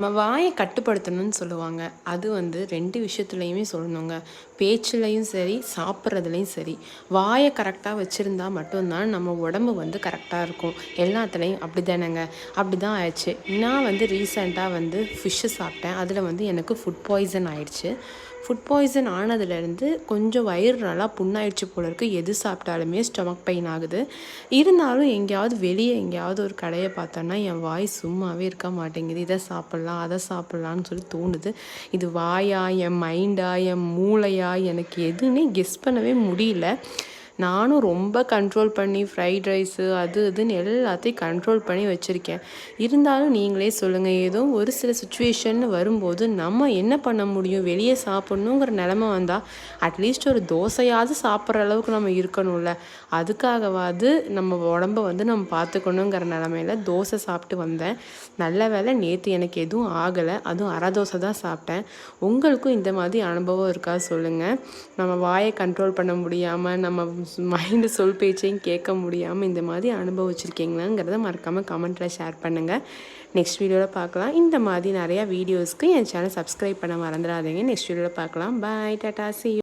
நம்ம வாயை கட்டுப்படுத்தணும்னு சொல்லுவாங்க. அது வந்து 2 விஷயத்துலையுமே சொல்லணுங்க. பேச்சுலயும் சரி, சாப்பிட்றதுலயும் சரி. வாயை கரெக்டாக வச்சுருந்தா மட்டும்தான் நம்ம உடம்பு வந்து கரெக்டாக இருக்கும். எல்லாத்துலேயும் அப்படி தானேங்க. அப்படி தான் ஆயிடுச்சு. நான் வந்து ரீசெண்டாக வந்து ஃபிஷ்ஷு சாப்பிட்டேன். அதில் வந்து எனக்கு ஃபுட் பாய்சன் ஆயிடுச்சு. ஃபுட் பாய்சன் ஆனதுலேருந்து கொஞ்சம் வயிறு நல்லா புண்ணாயிடுச்சு போல இருக்குது. எது சாப்பிட்டாலுமே ஸ்டொமக் பெயின் ஆகுது. இருந்தாலும் எங்கேயாவது வெளியே எங்கேயாவது ஒரு கடையை பார்த்தோன்னா என் வாய் சும்மாவே இருக்க மாட்டேங்குது. இதை சாப்பிட்லாம் அதை சாப்பிட்லான்னு சொல்லி தோணுது. இது வாயா, என் மைண்டா, என் மூளையா, எனக்கு எதுன்னே கெஸ் பண்ணவே முடியல. நானும் ரொம்ப கண்ட்ரோல் பண்ணி ஃப்ரைட் ரைஸு அது இதுன்னு எல்லாத்தையும் கண்ட்ரோல் பண்ணி வச்சுருக்கேன். இருந்தாலும் நீங்களே சொல்லுங்கள், ஏதோ ஒரு சில சுச்சுவேஷன் வரும்போது நம்ம என்ன பண்ண முடியும்? வெளியே சாப்பிட்ணுங்கிற நிலமை வந்தால் அட்லீஸ்ட் ஒரு தோசையாவது சாப்பிட்ற அளவுக்கு நம்ம இருக்கணும்ல. அதுக்காகவாது நம்ம உடம்ப வந்து நம்ம பார்த்துக்கணுங்கிற நிலமையில தோசை சாப்பிட்டு வந்தேன். நல்ல வேளை நேற்று எனக்கு எதுவும் ஆகலை. அதுவும் அரை தோசை தான் சாப்பிட்டேன். உங்களுக்கும் இந்த மாதிரி அனுபவம் இருக்கா சொல்லுங்கள். நம்ம வாயை கண்ட்ரோல் பண்ண முடியாமல், நம்ம மைண்டு சொல் பேச்சையும் கேட்க முடியாமல் இந்த மாதிரி அனுபவிச்சிருக்கீங்களாங்கிறத மறக்காமல் கமெண்ட்டில் ஷேர் பண்ணுங்கள். நெக்ஸ்ட் வீடியோவில் பார்க்கலாம். இந்த மாதிரி நிறையா வீடியோஸ்க்கு என் சேனல் சப்ஸ்கிரைப் பண்ண மறந்துடாதீங்க. நெக்ஸ்ட் வீடியோவில் பார்க்கலாம். பாய், டாடா, see you.